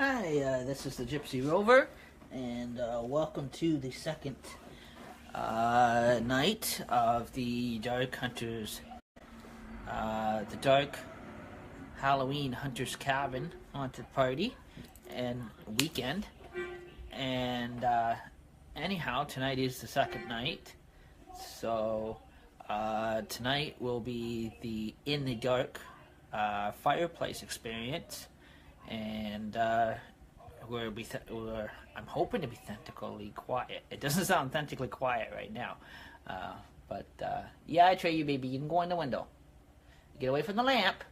Hi, this is the Gypsy Rover, and welcome to the second night of the Dark Hunters, the Dark Halloween Hunters Cabin Haunted Party and weekend. And anyhow, tonight is the second night, so tonight will be the In the Dark fireplace experience. And I'm hoping to be authentically quiet. It doesn't sound authentically quiet right now, but yeah, I tell you, baby, you can go in the window. Get away from the lamp.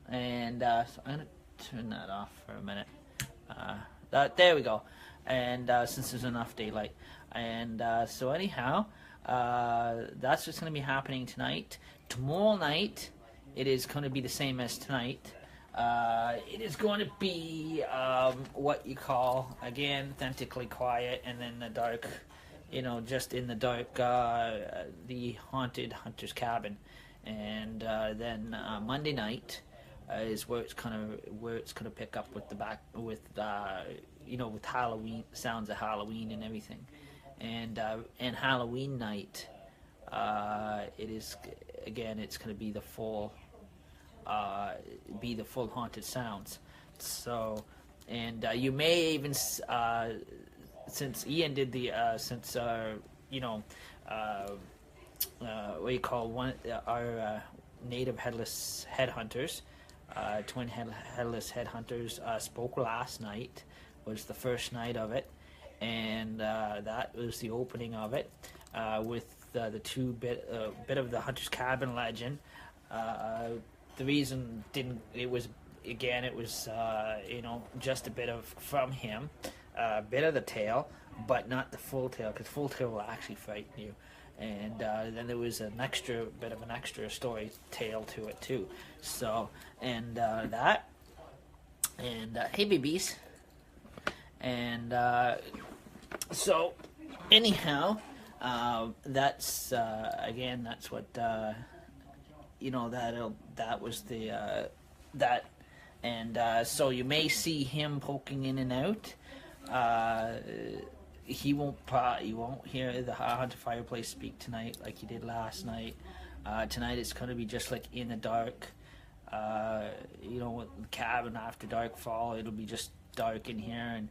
And so I'm gonna turn that off for a minute. There we go. And since there's enough daylight, and so anyhow, that's what's gonna be happening tonight. Tomorrow night, it is going to be the same as tonight. It is going to be what you call, again, authentically quiet, and then the dark, just in the dark, the haunted hunter's cabin. And then Monday night is where it's going to pick up with with Halloween, sounds of Halloween and everything. And Halloween night, it's going to be the full haunted sounds. So, and you may even since Ian did the what you call our native headless headhunters, twin headless headhunters spoke last night. Was the first night of it, and that was the opening of it with the two bit of the hunter's cabin legend. The reason it was just a bit of from him, a bit of the tale, but not the full tale, because full tale will actually frighten you. And then there was an extra story tale to it too. So, and that, and hey babies, and so anyhow, that's again, that's what that was the that, and so you may see him poking in and out. You won't hear the haunted fireplace speak tonight like he did last night. Tonight it's going to be just like in the dark. With the cabin after dark fall, it'll be just dark in here,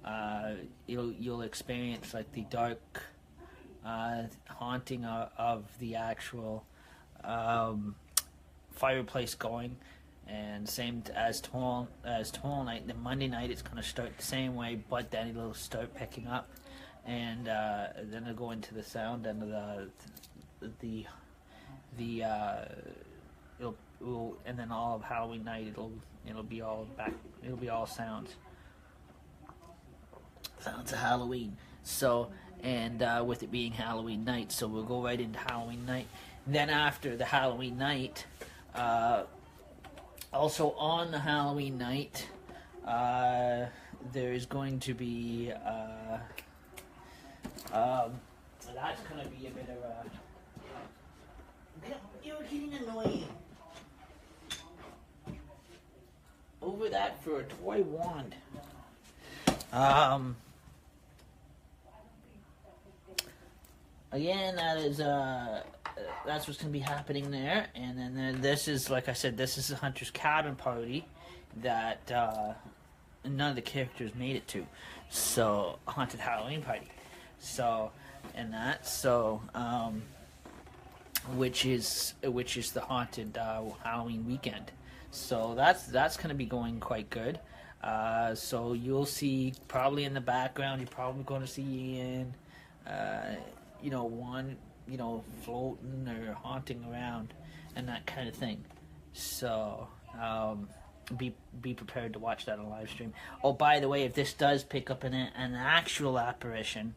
and you'll experience like the dark haunting of the actual fireplace going. And same as tomorrow night. The Monday night it's going to start the same way, but then it'll start picking up, and then it'll go into the sound and and then all of Halloween night it'll be all back. It'll be all sounds of Halloween. So, and with it being Halloween night, so we'll go right into Halloween night. Then after the Halloween night, also on the Halloween night, there is going to be so that's going to be a bit of a. You're getting annoying. Over that for a toy wand. Again, that's what's going to be happening there. And then this is, like I said, this is the Hunter's Cabin party that none of the characters made it to. So, Haunted Halloween party. So, and that, so, which is the haunted Halloween weekend. So that's going to be going quite good. So you'll see probably in the background, you're probably going to see Ian, one, floating or haunting around and that kind of thing. So be prepared to watch that on live stream. Oh, by the way, if this does pick up an actual apparition,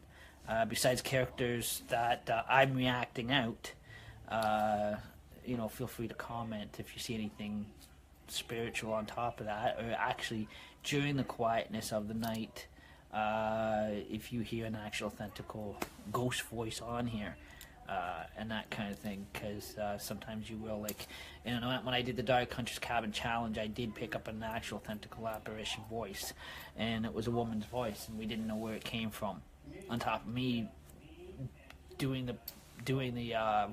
besides characters that I'm reacting out, feel free to comment if you see anything spiritual on top of that, or actually during the quietness of the night, if you hear an actual authentical ghost voice on here, and that kind of thing, because sometimes you will, like, you know, when I did the Dark Hunter's Cabin Challenge, I did pick up an actual authentical apparition voice, and it was a woman's voice, and we didn't know where it came from, on top of me doing the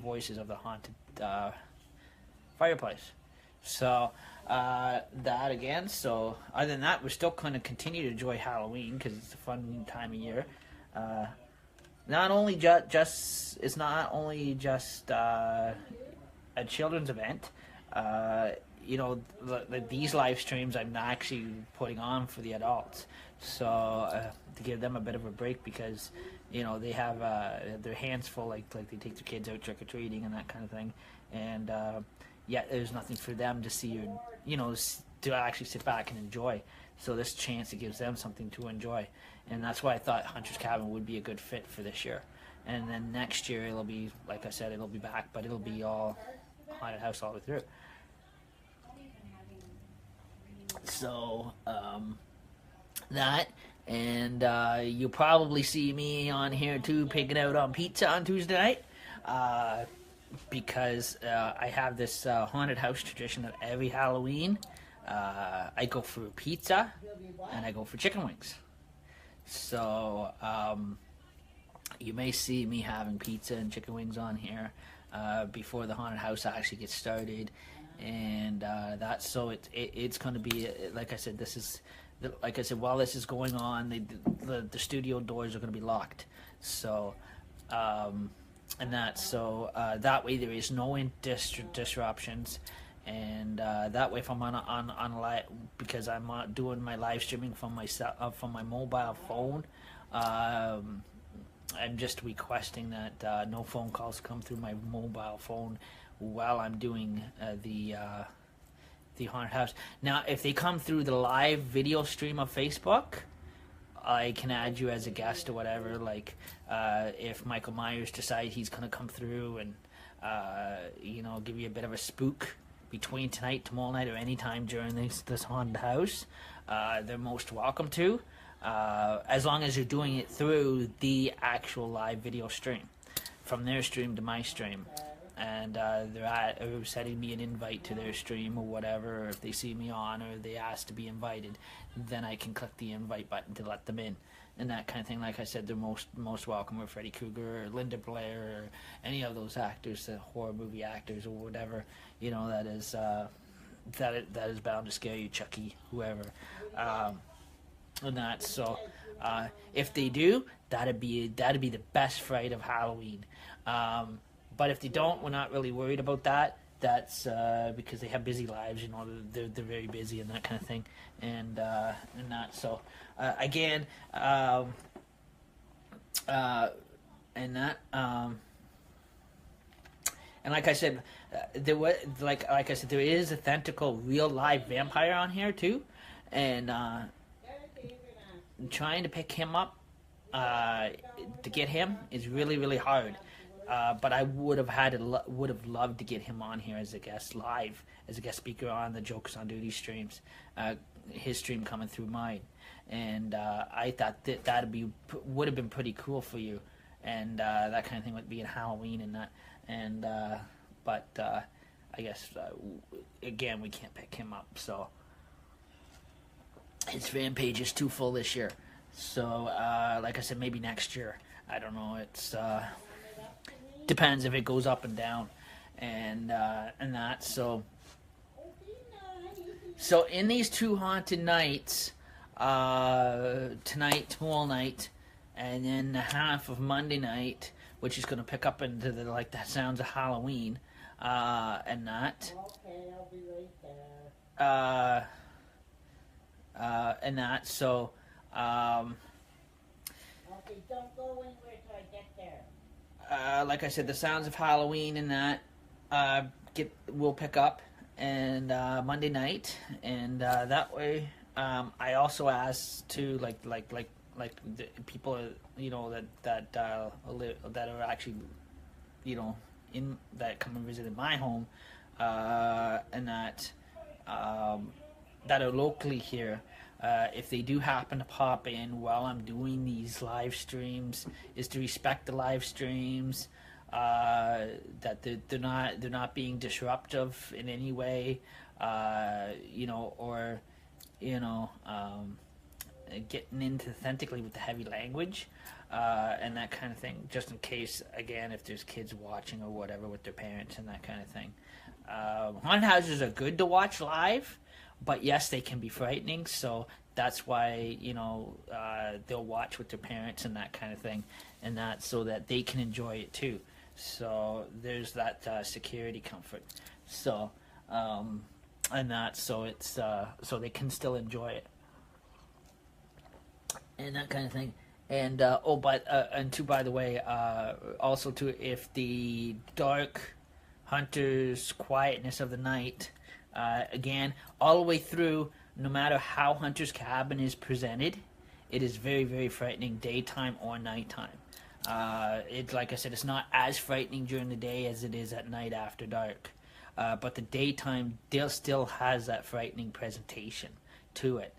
voices of the haunted fireplace. So that again. So other than that, we're still going to continue to enjoy Halloween because it's a fun time of year. Not only it's not only just a children's event. You know, these live streams I'm actually putting on for the adults, so to give them a bit of a break, because you know they have their hands full, like they take their kids out trick or treating and that kind of thing, and yet there's nothing for them to see, or you know, to actually sit back and enjoy. So this chance, it gives them something to enjoy, and that's why I thought Hunter's Cabin would be a good fit for this year. And then next year it'll be, like I said, it'll be back, but it'll be all haunted house all the way through. So that, and you'll probably see me on here too, picking out on pizza on Tuesday night, because I have this haunted house tradition that every Halloween I go for pizza and I go for chicken wings. So you may see me having pizza and chicken wings on here before the haunted house actually gets started, and that's so it's going to be, like I said, like I said, while this is going on, the studio doors are going to be locked. So and that, so that way there is no disruptions, and that way if I'm on live, because I'm doing my live streaming from my mobile phone, I'm just requesting that no phone calls come through my mobile phone while I'm doing the haunted house. Now, if they come through the live video stream of Facebook, I can add you as a guest or whatever. Like, if Michael Myers decides he's gonna come through and you know, give you a bit of a spook between tonight, tomorrow night, or any time during this haunted house, they're most welcome to, as long as you're doing it through the actual live video stream, from their stream to my stream. And they're sending me an invite to their stream or whatever, or if they see me on or they ask to be invited, then I can click the invite button to let them in, and that kind of thing. Like I said, they're most welcome, or Freddy Krueger or Linda Blair or any of those actors, the horror movie actors or whatever, you know, that is bound to scare you, Chucky, whoever, and that. So if they do, that'd be the best fright of Halloween. But if they don't, we're not really worried about that. That's because they have busy lives, you know, they're very busy and that kind of thing, and that. So again, and that, and like I said, there was like I said, there is authentical real live vampire on here too, and trying to pick him up to get him is really hard. But I would have loved to get him on here as a guest live, as a guest speaker on the Jokers on Duty streams, his stream coming through mine, and I thought that would have been pretty cool for you, and that kind of thing with being Halloween and that, and but I guess again we can't pick him up, so his fan page is too full this year. So like I said, maybe next year. I don't know. It's depends if it goes up and down, and that. So in these two haunted nights, tonight, tomorrow night, and then the half of Monday night, which is going to pick up into the that sounds of Halloween, and that. Okay, I'll be right there. And that. So. Okay, don't go anywhere till I get there. Like I said, the sounds of Halloween and that will pick up, and Monday night, and that way. I also asked to like the people, you know, that are actually, you know, in that come and visit in my home, and that that are locally here. If they do happen to pop in while I'm doing these live streams, is to respect the live streams, that they're not being disruptive in any way, or getting into authentically with the heavy language and that kind of thing, just in case, again, if there's kids watching or whatever with their parents and that kind of thing. Haunted houses are good to watch live, but yes, they can be frightening, so that's why they'll watch with their parents and that kind of thing, and that so that they can enjoy it too. So there's that security comfort. So and that so it's so they can still enjoy it and that kind of thing. And by the way, also too, if the dark hunter's quietness of the night, again, all the way through, no matter how Hunter's Cabin is presented, it is very, very frightening, daytime or nighttime. It's like I said, it's not as frightening during the day as it is at night after dark. But the daytime still has that frightening presentation to it.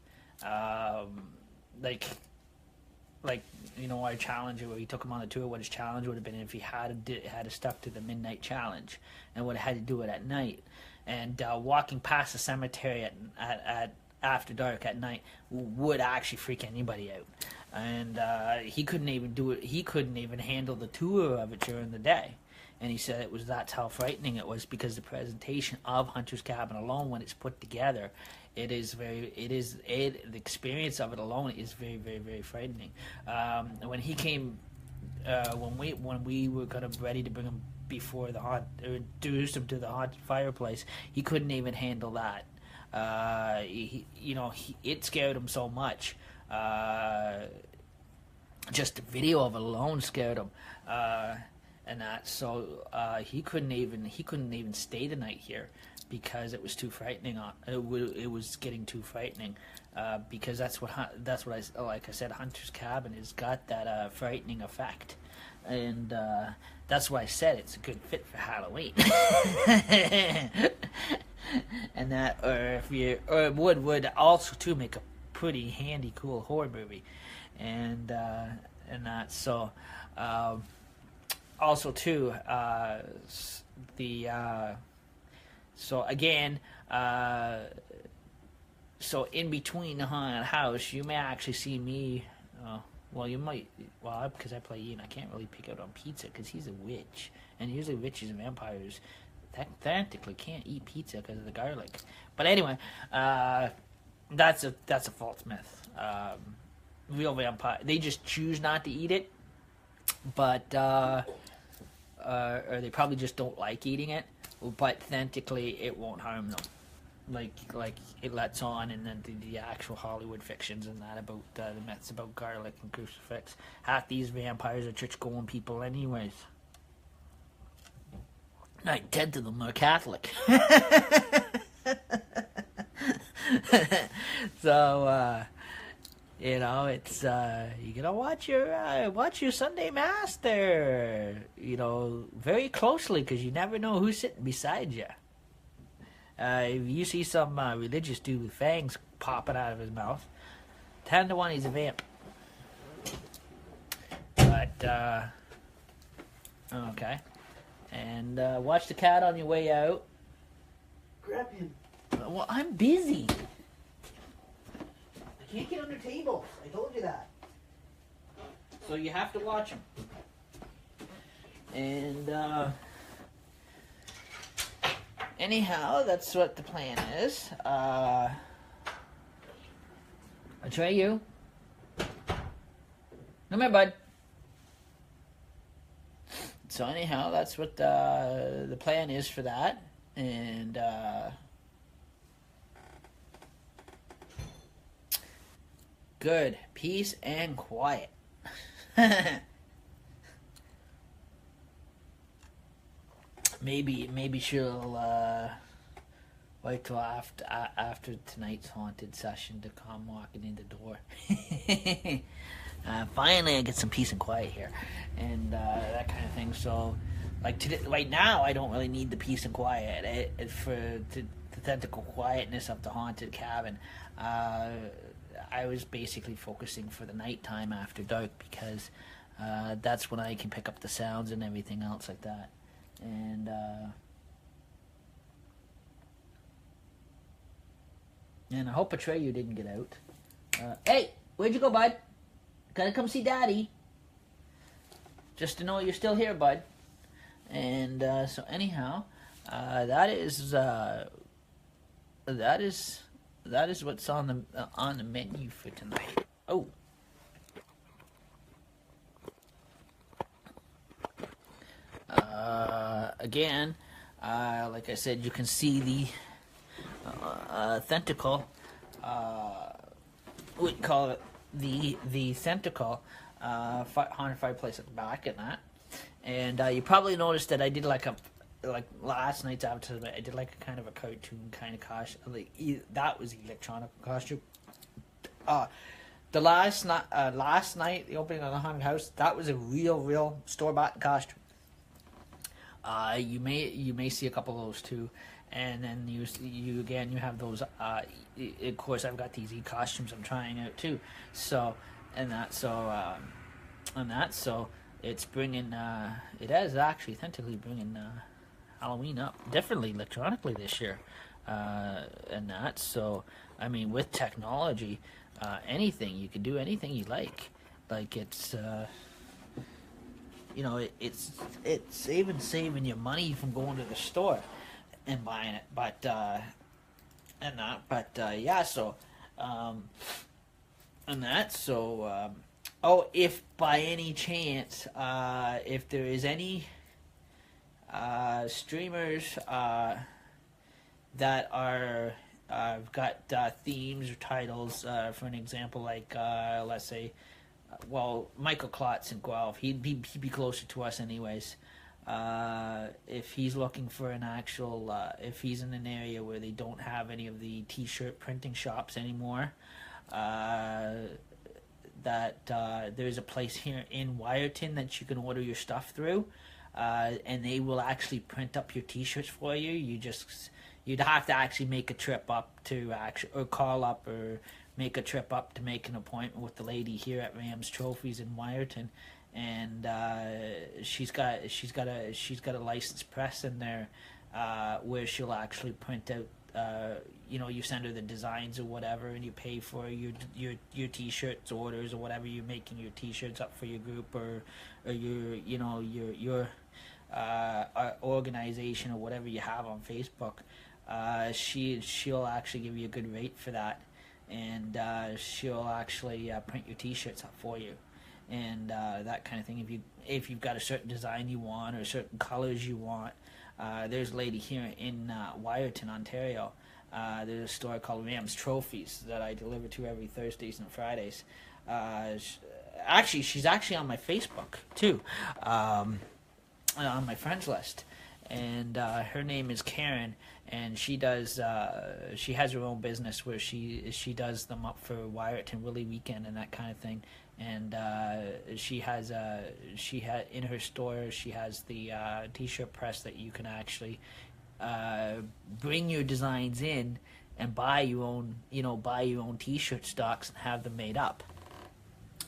Our challenge where we took him on the tour, what his challenge would have been if he had stuck to the midnight challenge and would have had to do it at night. And walking past the cemetery at after dark at night would actually freak anybody out. And he couldn't even do it. He couldn't even handle the tour of it during the day. And he said that's how frightening it was, because the presentation of Hunter's Cabin alone, when it's put together, the experience of it alone is very, very, very frightening. When he came, when we were ready to bring him before introduce him to the haunted fireplace, he couldn't even handle that. It scared him so much. Just the video of it alone scared him. And that, so he couldn't even stay the night here because it was too frightening. It was getting too frightening because that's what I said. Hunter's Cabin has got that frightening effect, and that's why I said it's a good fit for Halloween. And that, or it would also too make a pretty handy, cool horror movie, and that so. Also, too, so again, so in between the haunted house, you may actually see me. You might. Well, because I play Ian, I can't really pick out on Pizza because he's a witch, and usually witches and vampires technically can't eat pizza because of the garlic. But anyway, that's a false myth. Real vampire, they just choose not to eat it, but. Or they probably just don't like eating it, but authentically it won't harm them, like it lets on, and then the actual Hollywood fictions and that about the myths about garlic and crucifix. Half these vampires are church-going people anyways. 9/10 of them are Catholic. So it's you gotta watch your Sunday Mass there, very closely, because you never know who's sitting beside you. If you see some religious dude with fangs popping out of his mouth, 10 to 1 he's a vamp. But okay, and watch the cat on your way out. Grab him. Well, I'm busy. Can't get under tables. I told you that. So you have to watch them. And anyhow, that's what the plan is. Atreyu. Come here, bud. So anyhow, that's what the plan is for that. And good. Peace and quiet. Maybe she'll wait till after tonight's haunted session to come walking in the door. Finally, I get some peace and quiet here, and that kind of thing. So, right now, I don't really need the peace and quiet for the authentic quietness of the haunted cabin. I was basically focusing for the nighttime after dark because that's when I can pick up the sounds and everything else like that. And I hope Atreyu didn't get out. Hey, where'd you go, bud? Gotta come see Daddy. Just to know you're still here, bud. And so anyhow, that is what's on the menu for tonight. Oh. Again, like I said, you can see the thentacle. We call it the thentacle haunted fireplace at the back and that. And you probably noticed that I did like last night's episode. I did like a kind of a cartoon kind of costume. That was electronic costume. The last night, the opening of the haunted house, that was a real store-bought costume. You may see a couple of those too, and then you have those. Of course, I've got these costumes I'm trying out too. So it's bringing. It is actually authentically bringing Halloween up differently electronically this year, and that. So I mean, with technology, anything you can do anything you like. Like it's. It's even saving you money from going to the store and buying it, if by any chance, if there is any streamers that are got themes or titles, for an example, like let's say. Michael Klotz in Guelph, he'd be closer to us anyways. If he's looking for an actual, if he's in an area where they don't have any of the T-shirt printing shops anymore, there's a place here in Wyerton that you can order your stuff through, and they will actually print up your T-shirts for you. You'd have to actually make a trip up or call up or make a trip up to make an appointment with the lady here at Rams Trophies in Wyerton, and she's got a licensed press in there where she'll actually print out. You send her the designs or whatever, and you pay for your T-shirts orders or whatever you're making your T-shirts up for your group or your organization or whatever you have on Facebook. She'll actually give you a good rate for that. And she'll actually print your T-shirts up for you, and that kind of thing. If you've got a certain design you want or certain colors you want, there's a lady here in Wyerton, Ontario. There's a store called Rams Trophies that I deliver to every Thursdays and Fridays. She's actually on my Facebook too, on my friends list. And her name is Karen, and she does. She has her own business where she does them up for Wyerton Willie Weekend and that kind of thing. And she in her store. She has the T-shirt press that you can actually bring your designs in and buy your own T-shirt stocks and have them made up,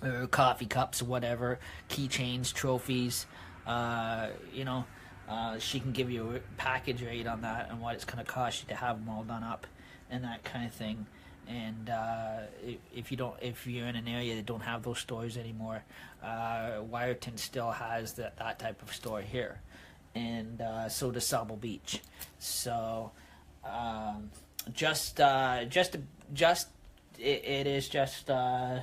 or coffee cups or whatever, keychains, trophies, she can give you a package rate on that and what it's going to cost you to have them all done up and that kind of thing. And if you're in an area that don't have those stores anymore, Wyerton still has that type of store here, and so does Sauble Beach. So it is just an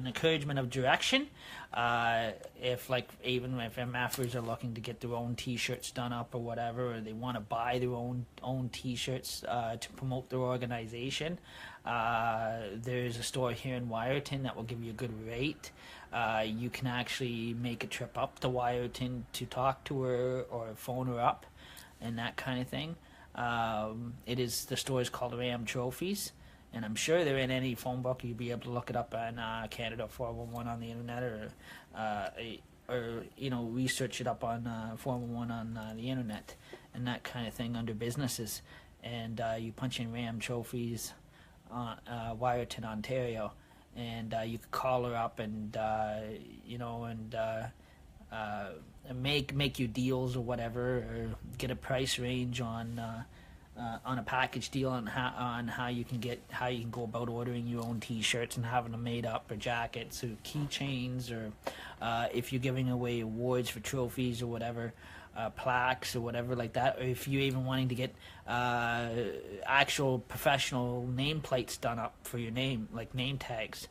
encouragement of direction. If MFers are looking to get their own T-shirts done up or whatever, or they want to buy their own T-shirts to promote their organization, there's a store here in Wyerton that will give you a good rate. You can actually make a trip up to Wyerton to talk to her or phone her up and that kind of thing. The store is called Ram Trophies. And I'm sure they're in any phone book. You'll be able to look it up on Canada 411 on the internet, or research it up on 411 on the internet and that kind of thing under businesses. And you punch in Ram Trophies, Wyerton, Ontario, and you could call her up and make you deals or whatever, or get a price range on a package deal on how you can go about ordering your own T-shirts and having them made up, or jackets, or keychains, or if you're giving away awards for trophies or whatever, plaques or whatever like that, or if you're even wanting to get actual professional nameplates done up for your name, like name tags,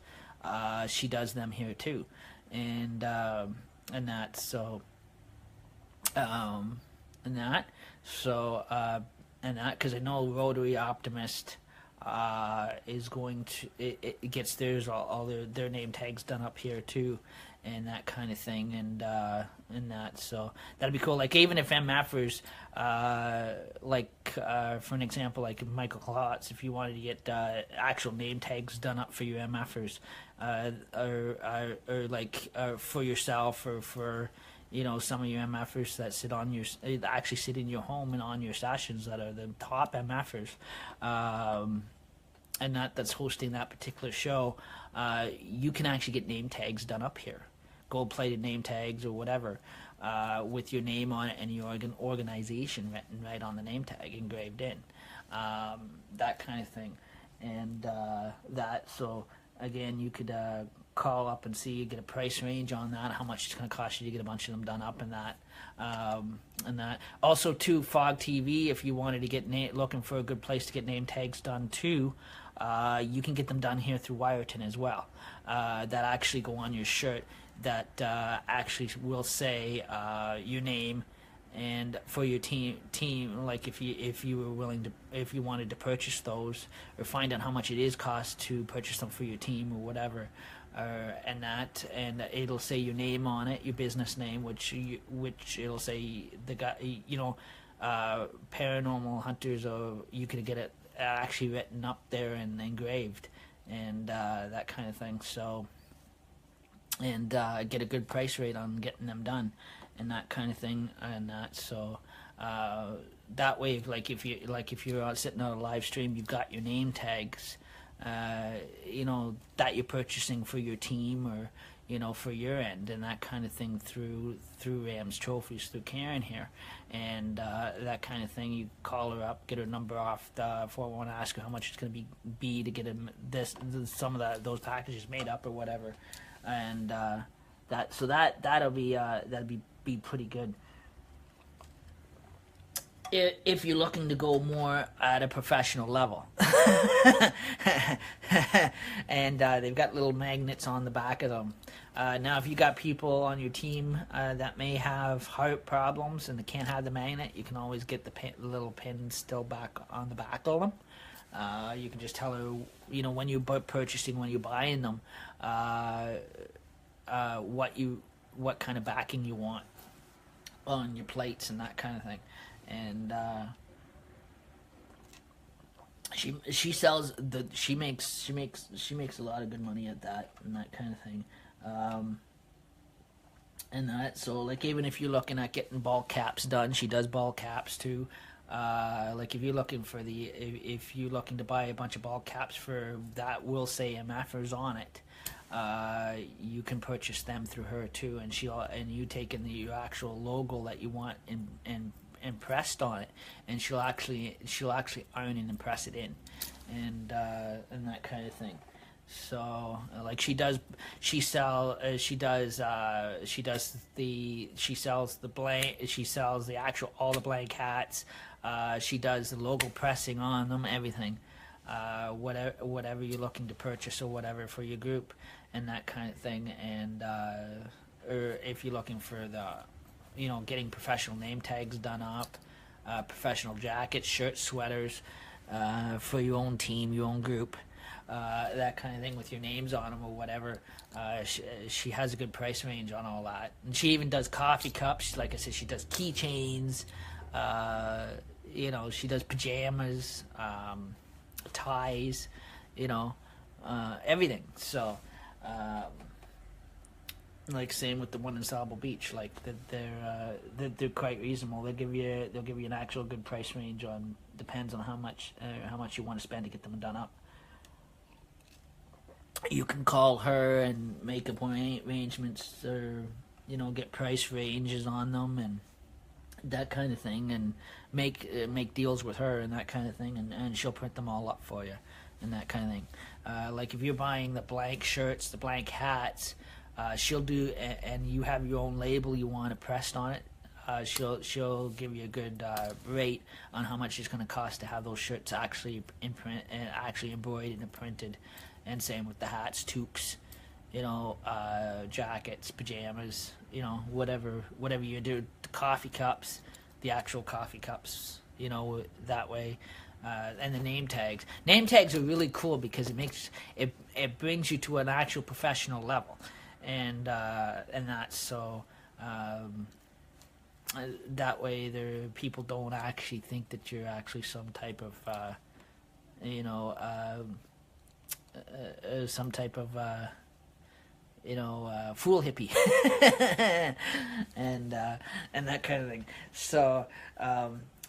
she does them here too, and that. So. Because I know Rotary Optimist is going to it gets theirs all their name tags done up here too, and that kind of thing, and that, so that'd be cool. Like even if MFers, for an example, like Michael Klotz, if you wanted to get actual name tags done up for your MFers, or for yourself, or for some of your MFers that actually sit in your home and on your sessions, that are the top MFers, and that's hosting that particular show, you can actually get name tags done up here, gold-plated name tags or whatever, with your name on it and your organization written right on the name tag, engraved in, that kind of thing, and so again, you could call up and see, get a price range on that, how much it's going to cost you to get a bunch of them done up, and that. Also, too, Fog TV, if you wanted to get looking for a good place to get name tags done too, you can get them done here through Wireton as well. That actually go on your shirt, that actually will say your name, and for your team, like if you were willing to, if you wanted to purchase those, or find out how much it is cost to purchase them for your team or whatever, and it'll say your name on it, your business name, which it'll say the guy, Paranormal Hunters, or you could get it actually written up there and engraved, and that kind of thing. So, and get a good price rate on getting them done, and that kind of thing, and that. So that way, like if you're sitting on a live stream, you've got your name tags, that you're purchasing for your team, or for your end, and that kind of thing, through Rams Trophies, through Karen here, and that kind of thing. You call her up, get her number off the 411, ask her how much it's going to be to get some of those packages made up or whatever, and that'll be pretty good. If you're looking to go more at a professional level. And they've got little magnets on the back of them. Now, if you got people on your team that may have heart problems and they can't have the magnet, you can always get the little pin still back on the back of them. You can just tell her, when you're purchasing, when you're buying them, what kind of backing you want on your plates and that kind of thing. And she sells she makes a lot of good money at that and that kind of thing, and that. So like, even if you're looking at getting ball caps done, she does ball caps too. Like if you're looking to buy a bunch of ball caps for that will say MFers on it, you can purchase them through her too, and you take in your actual logo that you want and impressed on it, and she'll actually iron and impress it in, and that kind of thing. So like she sells the actual, all the blank hats, she does the logo pressing on them, everything, whatever you're looking to purchase or whatever for your group and that kind of thing. And or if you're looking for getting professional name tags done up, professional jackets, shirts, sweaters, for your own team, your own group, that kind of thing with your names on them or whatever. She has a good price range on all that. And she even does coffee cups. Like I said, she does keychains, she does pajamas, ties, everything. So, like same with the one in Sable Beach, like they're quite reasonable. They'll give you an actual good price range on, depends on how much you want to spend to get them done up. you can call her and make arrangements, or get price ranges on them and that kind of thing, and make deals with her and that kind of thing, and she'll print them all up for you and that kind of thing. Like if you're buying the blank shirts, the blank hats, she'll do, and you have your own label you want it pressed on it. She'll give you a good rate on how much it's going to cost to have those shirts actually imprint and actually embroidered and printed, and same with the hats, toques, jackets, pajamas, whatever you do, the coffee cups, the actual coffee cups, that way. And the name tags. Name tags are really cool because it brings you to an actual professional level, and that's so. That way, people don't actually think that you're actually some type of, some type of, fool hippie, and that kind of thing. So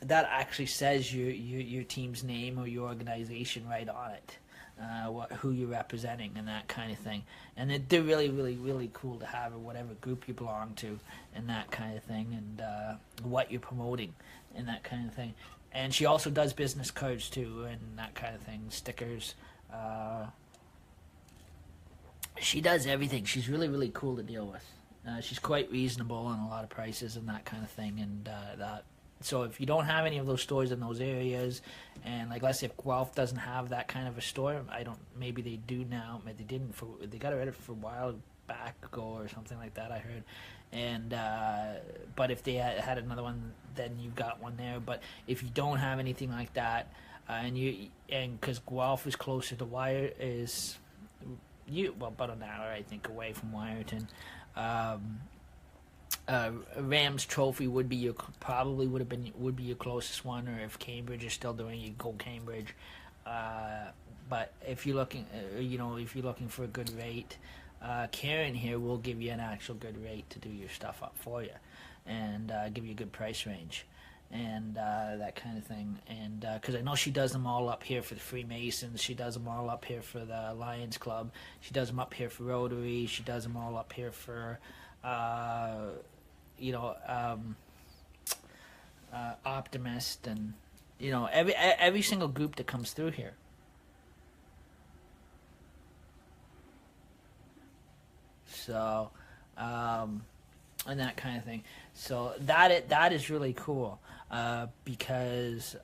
that actually says your team's name or your organization right on it. Who you're representing and that kind of thing, and they're really, really, really cool to have, or whatever group you belong to, and that kind of thing, and what you're promoting, and that kind of thing. And she also does business cards too, and that kind of thing, stickers. She does everything. She's really, really cool to deal with. She's quite reasonable on a lot of prices and that kind of thing, and that. So if you don't have any of those stores in those areas, and like let's say if Guelph doesn't have that kind of a store, maybe they do now, maybe they didn't, they got rid of it for a while back ago or something like that, I heard. And but if they had another one, then you've got one there. But if you don't have anything like that, and because Guelph is closer to about an hour I think away from Wyerton. Rams Trophy would be your closest one, or if Cambridge is still doing it, you go Cambridge. But if you're looking, if you're looking for a good rate, Karen here will give you an actual good rate to do your stuff up for you, and give you a good price range, and that kind of thing. And because I know she does them all up here for the Freemasons, she does them all up here for the Lions Club, she does them up here for Rotary, she does them all up here for. Optimist, and every single group that comes through here. So, and that kind of thing. So that is really cool, because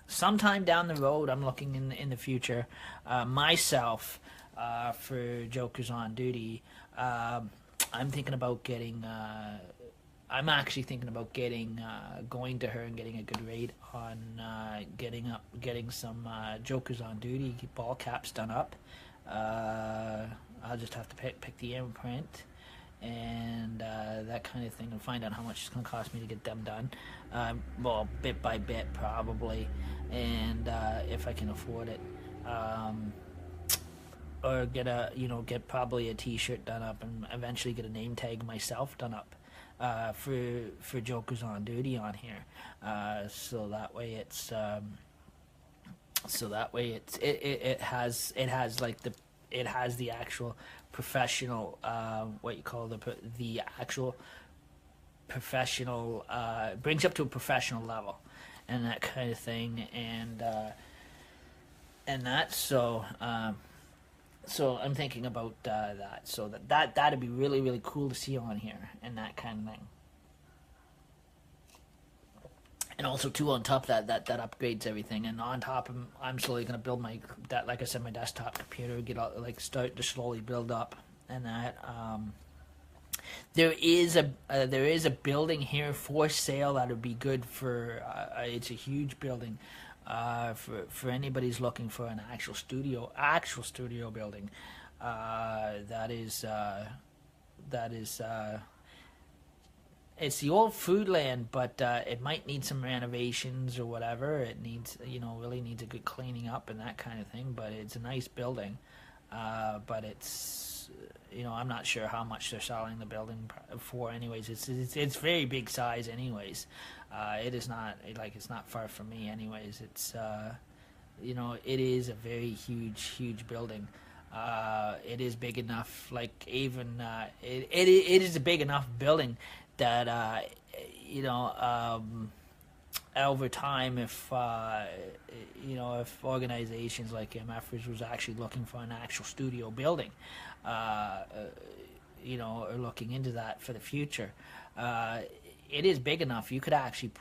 sometime down the road, I'm looking in the future, myself, for Jokers on Duty. I'm thinking about getting. I'm actually thinking about going to her and getting a good rate on getting some Jokers on Duty ball caps done up. I'll just have to pick the imprint and that kind of thing, and find out how much it's going to cost me to get them done. Well, bit by bit probably, and if I can afford it. Or get probably a T-shirt done up, and eventually get a name tag myself done up for Jokers on Duty on here. So that way it has the actual professional, what you call the actual professional, brings up to a professional level, and that kind of thing, and that. So I'm thinking about that. So that'd be really, really cool to see on here, and that kind of thing. And also too, on top of that upgrades everything. And on top, I'm slowly gonna build my desktop computer, start to slowly build up, and that. There is a building here for sale that would be good for. It's a huge building. For anybody who's looking for an actual studio building, that is it's the old Foodland, but it might need some renovations or whatever. It needs, really needs a good cleaning up and that kind of thing. But it's a nice building, but it's, I'm not sure how much they're selling the building for. Anyways, it's very big size. Anyways. It is not it's not far from me. Anyways, it's it is a very huge building, it is big enough. Like even it is a big enough building that over time, if if organizations like MFers was actually looking for an actual studio building, or looking into that for the future, it is big enough. You could actually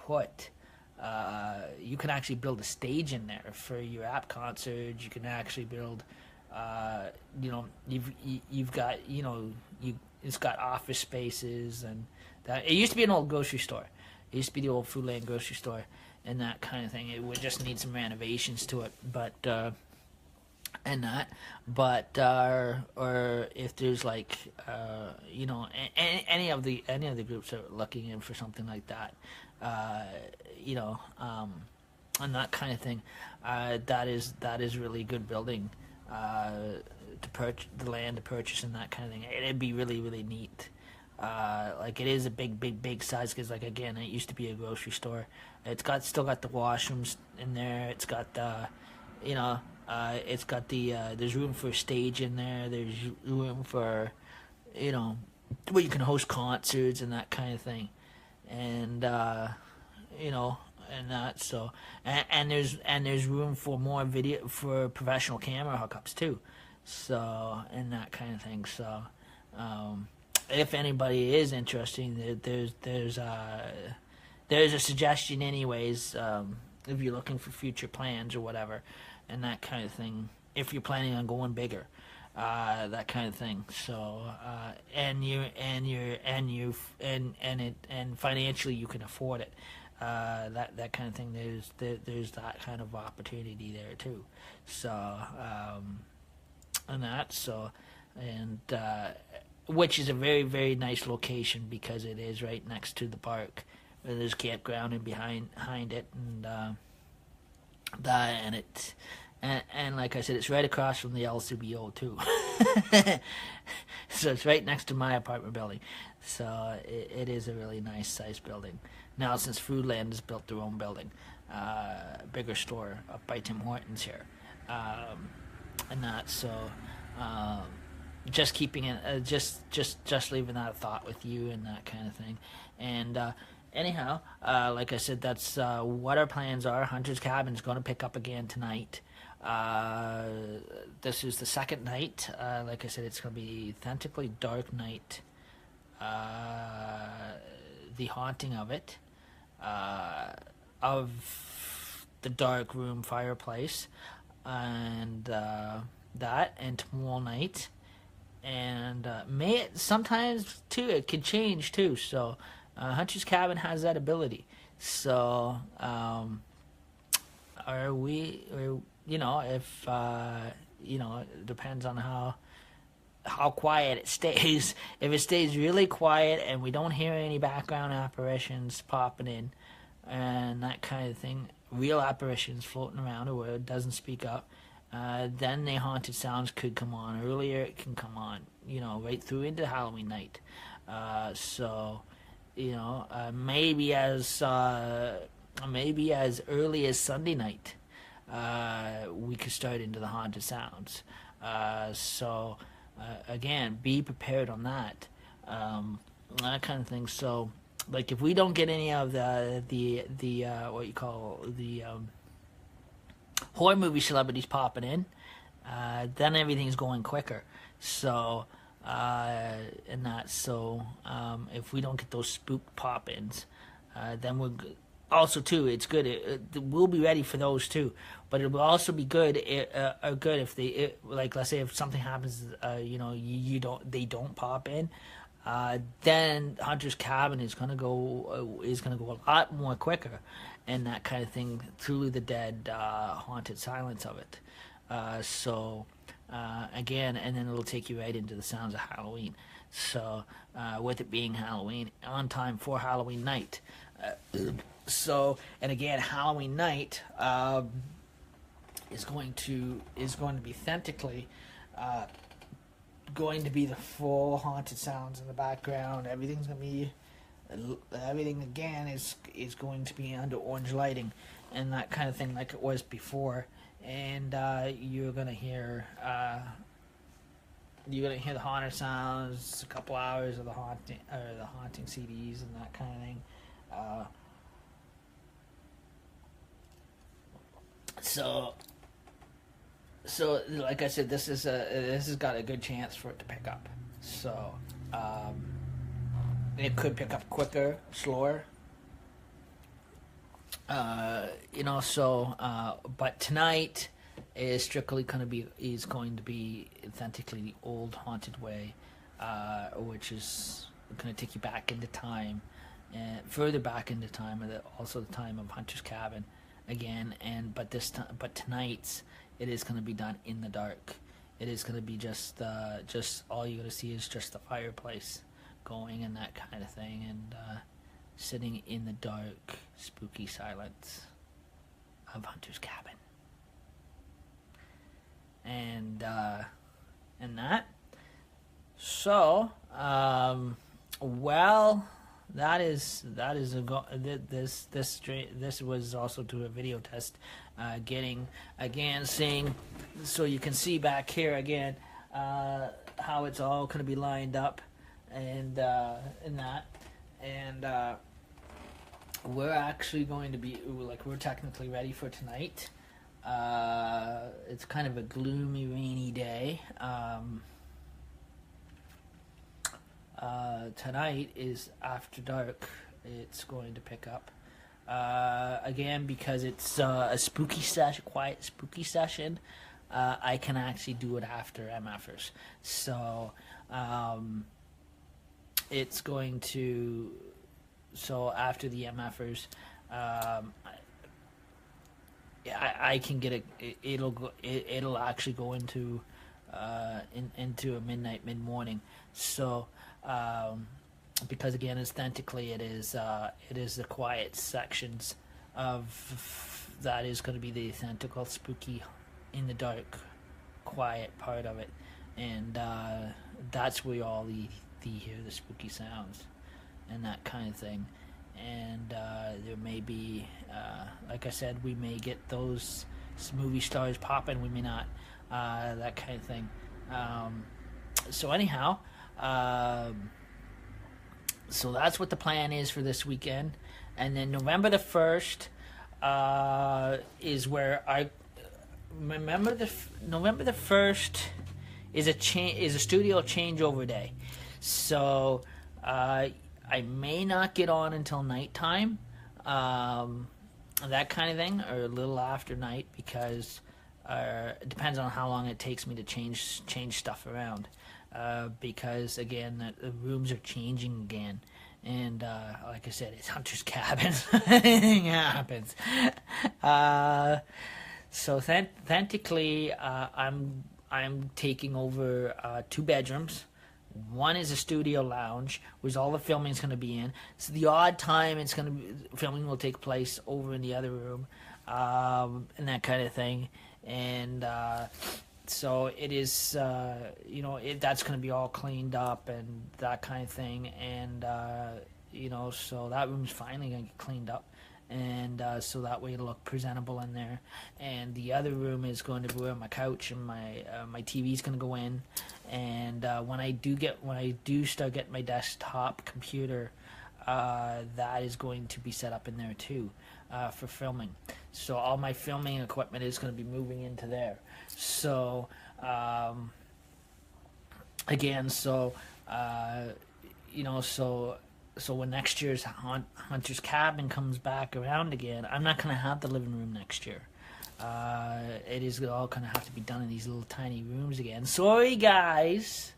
build a stage in there for your app concerts. You can actually build, you've got, it's got office spaces and that. It used to be an old grocery store. It used to be the old Foodland grocery store and that kind of thing. It would just need some renovations to it, or if there's like, any of the groups that are looking in for something like that, and that kind of thing, that is really good building, to purchase the land to purchase and that kind of thing. It'd be really, really neat. Like it is a big size because, like, again, it used to be a grocery store. It's still got the washrooms in there. It's got the, it's got the there's room for a stage in there. There's room for, where you can host concerts and that kind of thing, and and that. So and there's room for more video for professional camera hookups too. So and that kind of thing. So. If anybody is interested, there's a suggestion anyways, if you're looking for future plans or whatever, and that kind of thing. If you're planning on going bigger, that kind of thing. So and financially you can afford it. That kind of thing. There's that kind of opportunity there too. So and that which is a very, very nice location because it is right next to the park. There's a campground in behind it, and like I said, it's right across from the LCBO too. So it's right next to my apartment building. So it is a really nice size building. Now since Foodland has built their own building, bigger store up by Tim Hortons here, and that so. Just keeping it, just leaving that thought with you and that kind of thing, and anyhow, like I said, that's what our plans are. Hunter's Cabin is going to pick up again tonight. This is the second night. Like I said, it's going to be Authentically Dark Night. The haunting of it, of the dark room fireplace, and that, and tomorrow night. And sometimes too it could change too. So Hunter's Cabin has that ability. So if it depends on how quiet it stays. If it stays really quiet and we don't hear any background apparitions popping in and that kind of thing, real apparitions floating around or it doesn't speak up, then the haunted sounds could come on earlier. It can come on, right through into Halloween night. Maybe as early as Sunday night, we could start into the haunted sounds. Again, be prepared on that kind of thing. So, like, if we don't get any of the what you call the horror movie celebrities popping in, then everything's going quicker. So, if we don't get those spook pop-ins, then we'll also too. It's good. We'll be ready for those too. But it will also be good. Good if they like. Let's say if something happens, they don't pop in. Then Hunter's Cabin is gonna go a lot more quicker, and that kind of thing through the dead, haunted silence of it. Again, and then it'll take you right into the sounds of Halloween. So with it being Halloween, on time for Halloween night. And again, Halloween night is going to be authentically. Going to be the full haunted sounds in the background. Everything again is going to be under orange lighting and that kind of thing, like it was before. And you're gonna hear you're gonna hear the haunter sounds, a couple hours of the haunting CDs and that kind of thing. So like I said, this has got a good chance for it to pick up. So it could pick up quicker, slower. But tonight is strictly going to be authentically the old haunted way, which is going to take you back into time, and further back into time, and also the time of Hunter's Cabin again. But tonight's, it is going to be done in the dark. It is going to be just all you're going to see is just the fireplace going and that kind of thing, and sitting in the dark, spooky silence of Hunter's Cabin. And that. So, this was also to a video test, seeing, so you can see back here again, how it's all going to be lined up, and that, and we're actually going to be, we're technically ready for tonight. It's kind of a gloomy, rainy day. Tonight is after dark. It's going to pick up. Again, because it's a spooky session, quiet spooky session, I can actually do it after MFers. So, it's going to, so after the MFers, I can get it'll actually go into into a mid-morning. So because again, aesthetically, it is the quiet sections of that is going to be the authentical spooky, in the dark, quiet part of it, and that's where all the hear the spooky sounds and that kind of thing. And there may be, like I said, we may get those movie stars popping, we may not, that kind of thing. So anyhow, so that's what the plan is for this weekend. And then November the 1st is where I remember November the 1st is a studio changeover day. So I may not get on until nighttime, that kind of thing, or a little after night, because it depends on how long it takes me to change stuff around. Because again, the rooms are changing again, and like I said, it's Hunter's Cabin. Anything happens. So authentically, I'm taking over 2 bedrooms. One is a studio lounge, which all the filming is going to be in. So the odd time filming will take place over in the other room, and that kind of thing. And so it is, that's going to be all cleaned up and that kind of thing. And so that room's finally going to get cleaned up, and so that way it'll look presentable in there. And the other room is going to be where my couch and my TV's going to go in. And when I do start getting my desktop computer, that is going to be set up in there too, for filming. So all my filming equipment is going to be moving into there. So again, so when next year's Hunter's Cabin comes back around again, I'm not going to have the living room next year. It is all going to have to be done in these little tiny rooms again. Sorry, guys.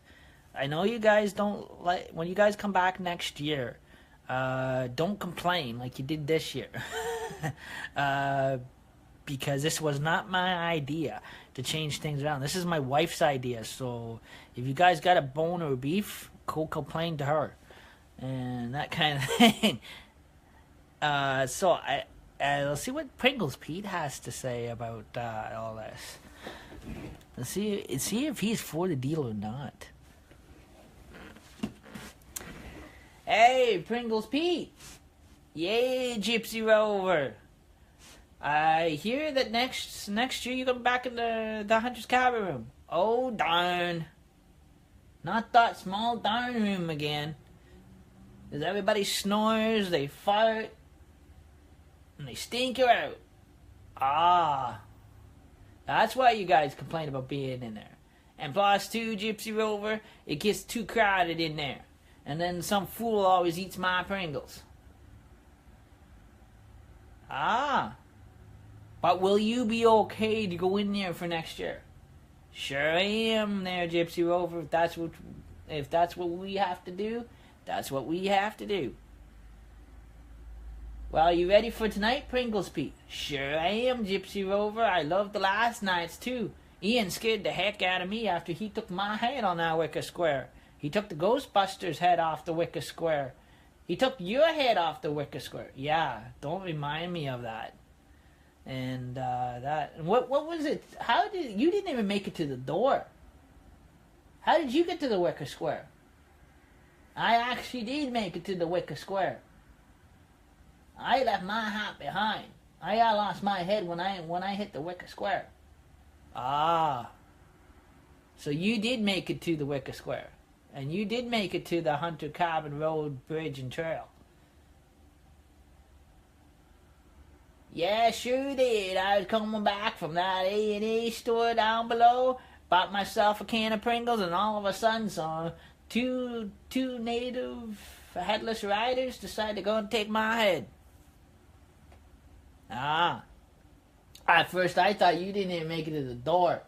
I know you guys don't like, when you guys come back next year, don't complain like you did this year. Because this was not my idea to change things around. This is my wife's idea. So if you guys got a bone or a beef, go complain to her. And that kind of thing. So let's see what Pringles Pete has to say about all this. Let's see if he's for the deal or not. Hey, Pringles Pete! Yay, Gypsy Rover! I hear that next year you're going back in the Hunter's Cabin room. Oh, darn. Not that small dining room again. As everybody snores, they fart, and they stink you out. Ah. That's why you guys complain about being in there. And plus, too, Gypsy Rover, it gets too crowded in there. And then some fool always eats my Pringles. Ah. But will you be okay to go in there for next year? Sure I am there, Gypsy Rover. If that's what we have to do, that's what we have to do. Well, you ready for tonight, Pringles Pete? Sure I am, Gypsy Rover. I loved the last nights, too. Ian scared the heck out of me after he took my head on that wicker square. He took the Ghostbusters head off the wicker square. He took your head off the wicker square. Yeah, don't remind me of that. And what was it? You didn't even make it to the door? How did you get to the wicker square? I actually did make it to the wicker square. I left my hat behind. I lost my head when I hit the wicker square. Ah. So you did make it to the wicker square. And you did make it to the Hunter Cabin Road Bridge and Trail. Yeah, sure did. I was coming back from that A&E store down below, bought myself a can of Pringles, and all of a sudden saw two native headless riders decide to go and take my head. Ah. At first I thought you didn't even make it to the door.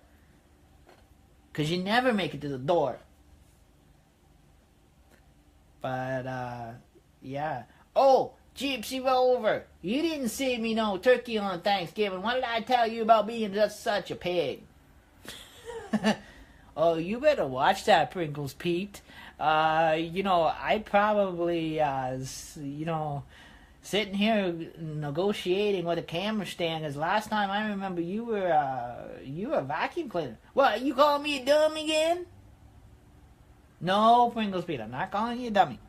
'Cause you never make it to the door. But, yeah. Oh, Gypsy Rover, you didn't save me no turkey on Thanksgiving. What did I tell you about being just such a pig? Oh, you better watch that, Pringles Pete. I probably, sitting here negotiating with a camera stand, because last time I remember you were a vacuum cleaner. What, you calling me a dummy again? No, Pringles Pete, I'm not calling you a dummy.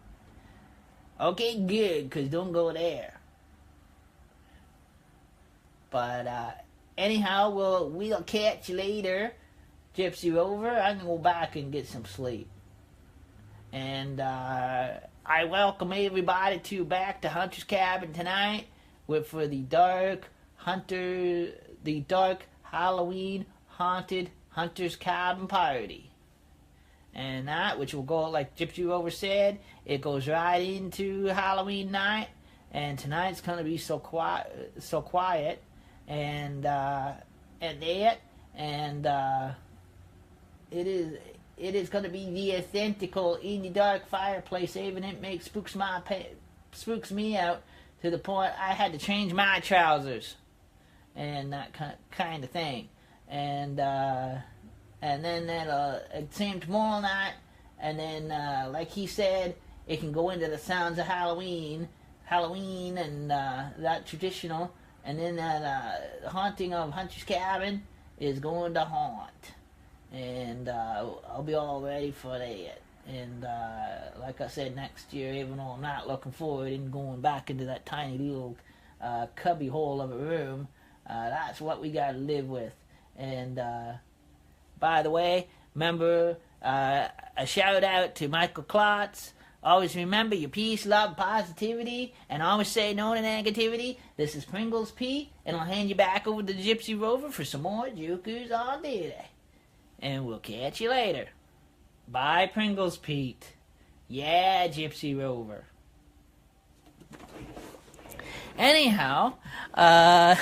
Okay, good, because don't go there. But, anyhow, we'll catch you later, Gypsy Rover. I'm going to go back and get some sleep. And, I welcome everybody back to Hunter's Cabin tonight for the dark Halloween haunted Hunter's Cabin party. And that, which will go, like Gypsy Rover said, it goes right into Halloween night, and tonight's gonna be so quiet, and it is gonna be the authentical in the dark fireplace. Even it spooks me out to the point I had to change my trousers, and that kind of thing, and then at the same tomorrow night, and then like he said, it can go into the sounds of Halloween, and that traditional, and then that haunting of Hunter's Cabin is going to haunt, and I'll be all ready for that. And like I said, next year, even though I'm not looking forward in going back into that tiny little cubby hole of a room, that's what we got to live with. And by the way, remember, a shout out to Michael Klotz. Always remember your peace, love, positivity, and always say no to negativity. This is Pringles Pete, and I'll hand you back over to the Gypsy Rover for some more Jokers all day. And we'll catch you later. Bye, Pringles Pete. Yeah, Gypsy Rover. Anyhow, I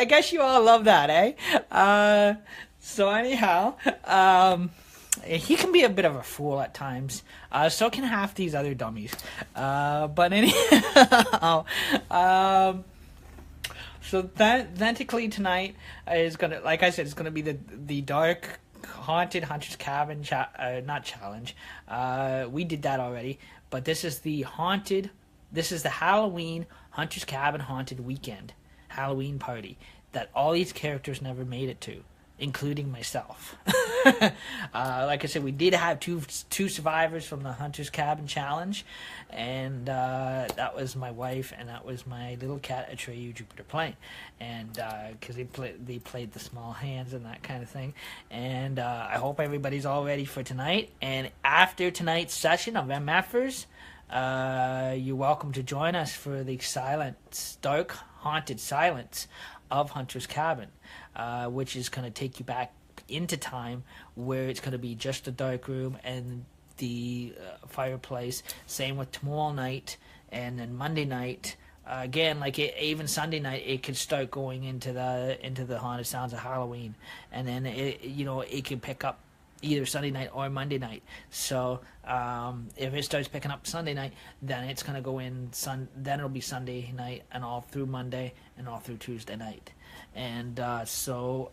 guess you all love that, eh? So anyhow, he can be a bit of a fool at times. So can half these other dummies. But anyhow, so authentically tonight is gonna, like I said, it's gonna be the dark haunted Hunter's Cabin not challenge. We did that already, but this is the haunted. This is the Halloween Hunter's Cabin Haunted Weekend Halloween party that all these characters never made it to. including myself. Like I said, we did have two survivors from the Hunter's Cabin Challenge, and that was my wife and that was my little cat Atreyu Jupiter Plain, and because they played the small hands and that kind of thing. And I hope everybody's all ready for tonight. And after tonight's session of MFers, you're welcome to join us for the dark, haunted silence of Hunter's Cabin, which is going to take you back into time, where it's going to be just the dark room and the fireplace. Same with tomorrow night, and then Monday night. Again, even Sunday night, it could start going into the haunted sounds of Halloween, and then it can pick up either Sunday night or Monday night. So if it starts picking up Sunday night, then it's going to go in then it'll be Sunday night and all through Monday and all through Tuesday night. And so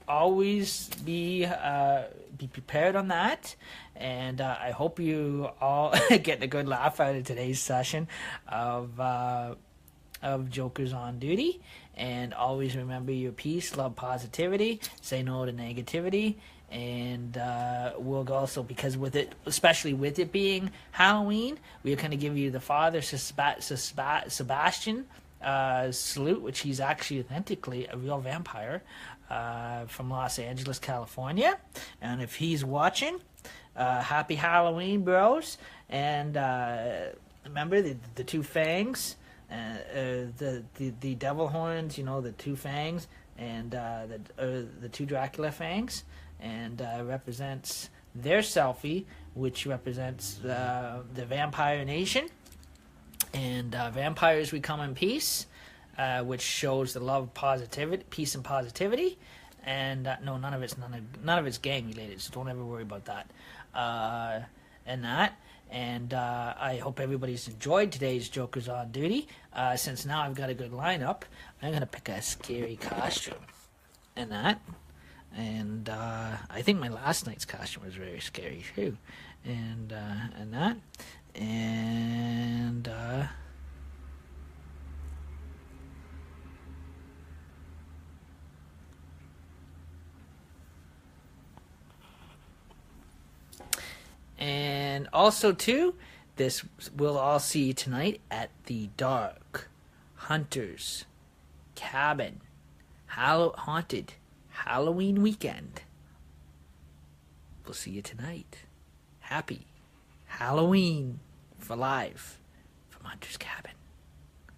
always be prepared on that. And I hope you all get a good laugh out of today's session of Jokers on Duty. And always remember your peace, love, positivity, say no to negativity. And we'll also, because especially with it being Halloween, we're going to give you the Father Sebastian salute, which he's actually authentically a real vampire from Los Angeles, California. And if he's watching, happy Halloween, bros. And remember the two fangs, the devil horns, the two fangs, and the two Dracula fangs. And represents their selfie, which represents the Vampire Nation. And vampires, we come in peace, which shows the love, positivity, peace, and positivity. And no, none of it's gang related, so don't ever worry about that. And I hope everybody's enjoyed today's Jokers on Duty. Since now I've got a good lineup, I'm gonna pick a scary costume, and that. And I think my last night's costume was very scary too, and that, and also too, this we'll all see tonight at the Dark Hunter's Cabin, haunted Halloween weekend. We'll see you tonight. Happy Halloween for life from Hunter's Cabin.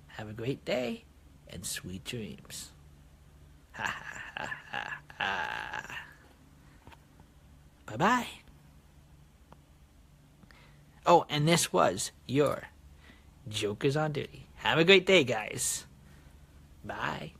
Have a great day and sweet dreams. Ha ha ha ha ha. Bye-bye. Oh, and this was your Jokers on Duty. Have a great day, guys. Bye.